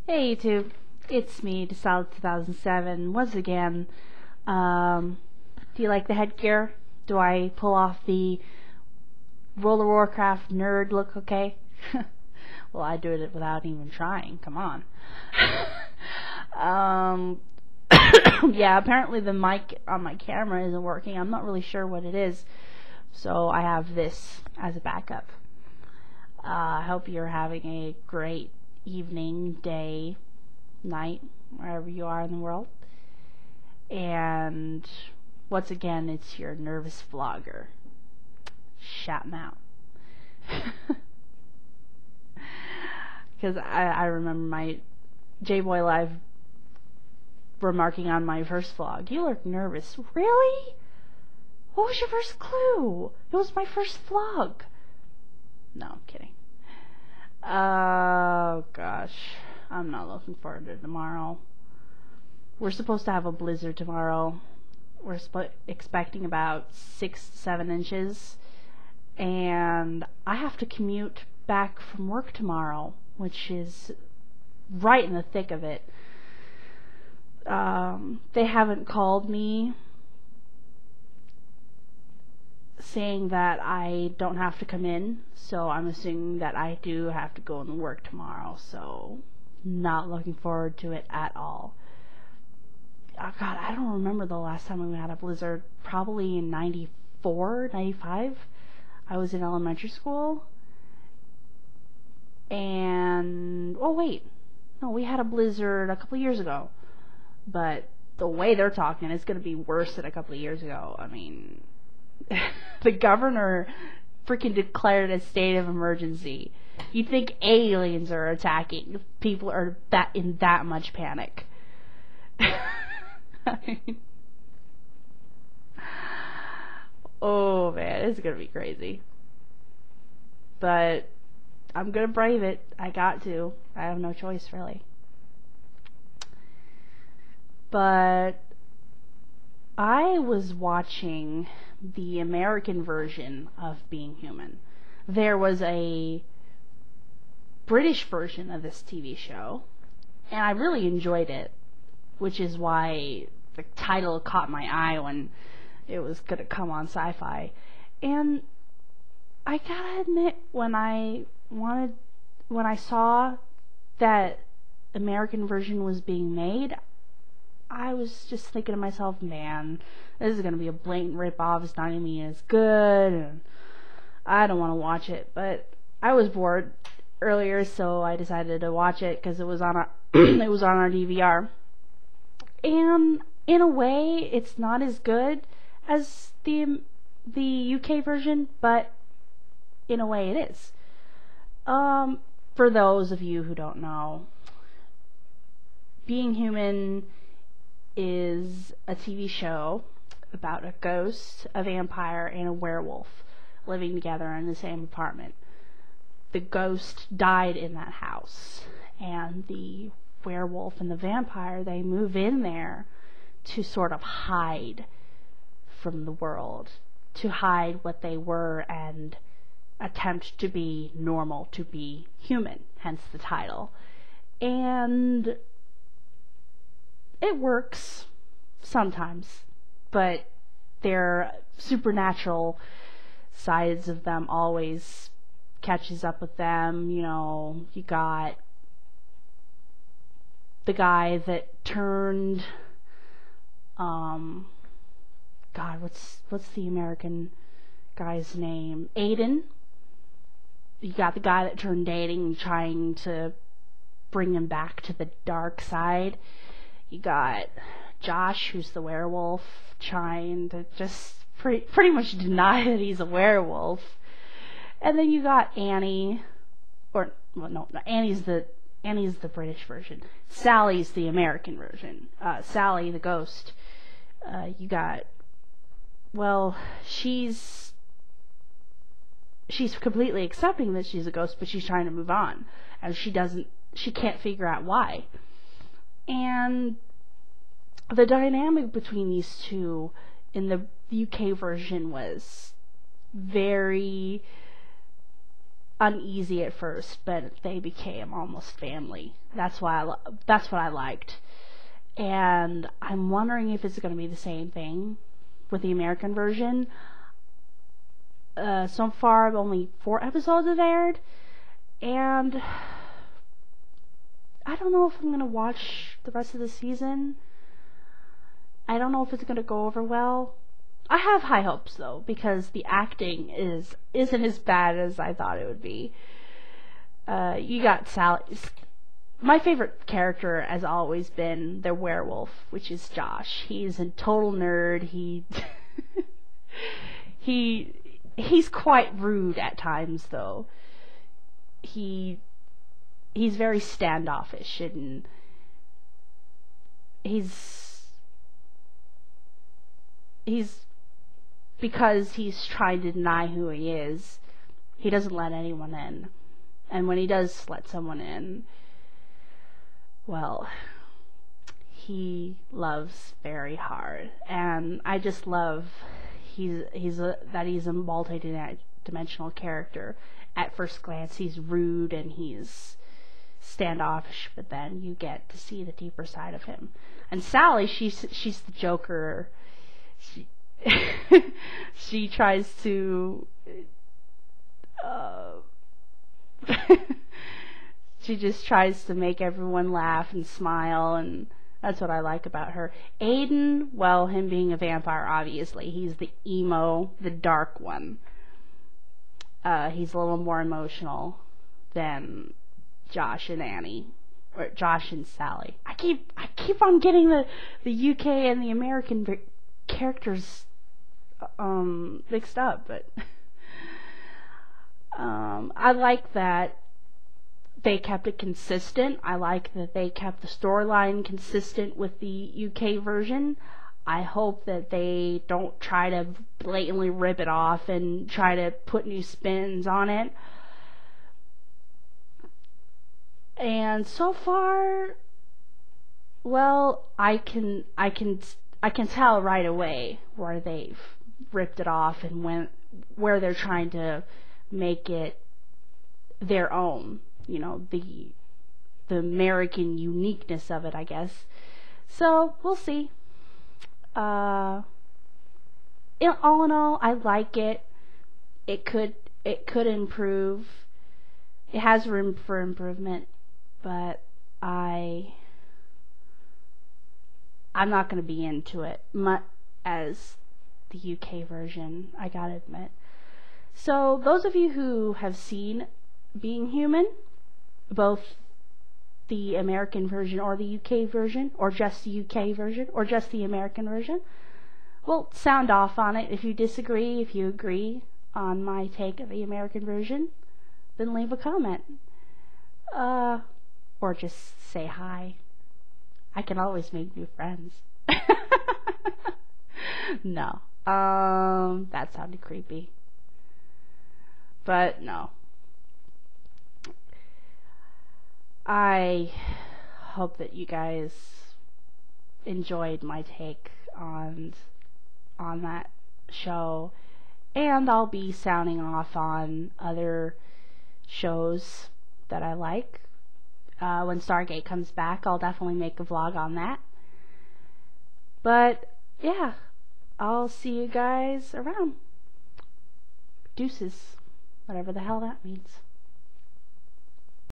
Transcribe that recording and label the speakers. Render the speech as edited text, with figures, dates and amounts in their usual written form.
Speaker 1: Hey YouTube, it's me, Desal2007, once again. Do you like the headgear? Do I pull off the World of Warcraft nerd look okay? Well, I do it without even trying, come on. Yeah, apparently the mic on my camera isn't working. I'm not really sure what it is, so I have this as a backup. I hope you're having a great evening, day, night, wherever you are in the world. And once again, it's your nervous vlogger, shouting out. Because I remember my J-Boy Live remarking on my first vlog, "You look nervous." Really? What was your first clue? It was my first vlog. No, I'm kidding. Oh gosh, I'm not looking forward to tomorrow. We're supposed to have a blizzard tomorrow. We're expecting about 6 to 7 inches, and I have to commute back from work tomorrow, which is right in the thick of it. They haven't called me saying that I don't have to come in, so I'm assuming that I do have to go and work tomorrow, so not looking forward to it at all. Oh God, I don't remember the last time we had a blizzard. Probably in 94, 95. I was in elementary school. And, oh wait, no, we had a blizzard a couple years ago. But the way they're talking, it's going to be worse than a couple of years ago. I mean, the governor freaking declared a state of emergency. You'd think aliens are attacking. People are in that much panic. I mean, oh man, it's gonna be crazy. But I'm gonna brave it. I got to. I have no choice, really. But I was watching the American version of Being Human. There was a British version of this TV show, and I really enjoyed it, which is why the title caught my eye when it was gonna come on Sci-Fi. And I gotta admit, when I saw that American version was being made, I was just thinking to myself, man, this is gonna be a blatant rip-off. It's not gonna be as good, and I don't want to watch it. But I was bored earlier, so I decided to watch it because it was on our it was on our DVR. And in a way, it's not as good as the UK version, but in a way, it is. For those of you who don't know, Being Human is a TV show about a ghost, a vampire, and a werewolf living together in the same apartment. The ghost died in that house, and the werewolf and the vampire, they move in there to sort of hide from the world, to hide what they were and attempt to be normal, to be human, hence the title. And it works sometimes, but their supernatural sides of them always catches up with them. You know, you got the guy that turned God, what's the American guy's name? Aiden. You got the guy that turned Aiden, trying to bring him back to the dark side. You got Josh, who's the werewolf, trying to just pretty much deny that he's a werewolf. And then you got Annie, Annie's the British version. Sally's the American version. Sally, the ghost. You got, well, she's completely accepting that she's a ghost, but she's trying to move on, and she can't figure out why. And the dynamic between these two in the UK version was very uneasy at first, but they became almost family. That's what I liked. And I'm wondering if it's going to be the same thing with the American version. So far, only 4 episodes have aired, and I don't know if I'm going to watch the rest of the season. I don't know if it's going to go over well. I have high hopes, though, because the acting isn't as bad as I thought it would be. You got Sally. My favorite character has always been the werewolf, which is Josh. He's a total nerd. He's quite rude at times, though. He's very standoffish, and he's because he's trying to deny who he is, he doesn't let anyone in. And when he does let someone in, well, he loves very hard. And I just love that he's a multi-dimensional character. At first glance, he's rude and he's standoffish, but then you get to see the deeper side of him. And Sally, she's the Joker. She tries to she just tries to make everyone laugh and smile, and that's what I like about her. Aiden, well, him being a vampire, obviously, he's the emo, the dark one. He's a little more emotional than Josh and Annie, or Josh and Sally. I keep on getting the UK and the American characters mixed up, but I like that they kept it consistent. I like that they kept the storyline consistent with the UK version. I hope that they don't try to blatantly rip it off and try to put new spins on it. And so far, well, I can tell right away where they've ripped it off and where they're trying to make it their own. You know, the American uniqueness of it, I guess. So we'll see. All in all, I like it. It could improve. It has room for improvement, but I'm not going to be into it as the UK version, I gotta admit. So those of you who have seen Being Human, both the American version or the UK version, or just the UK version, or just the American version, well, sound off on it. If you disagree, if you agree on my take of the American version, then leave a comment. Or just say hi. I can always make new friends. No. That sounded creepy. But no. I hope that you guys enjoyed my take on that show, and I'll be sounding off on other shows that I like. When Stargate comes back, I'll definitely make a vlog on that. But yeah, I'll see you guys around. Deuces, whatever the hell that means.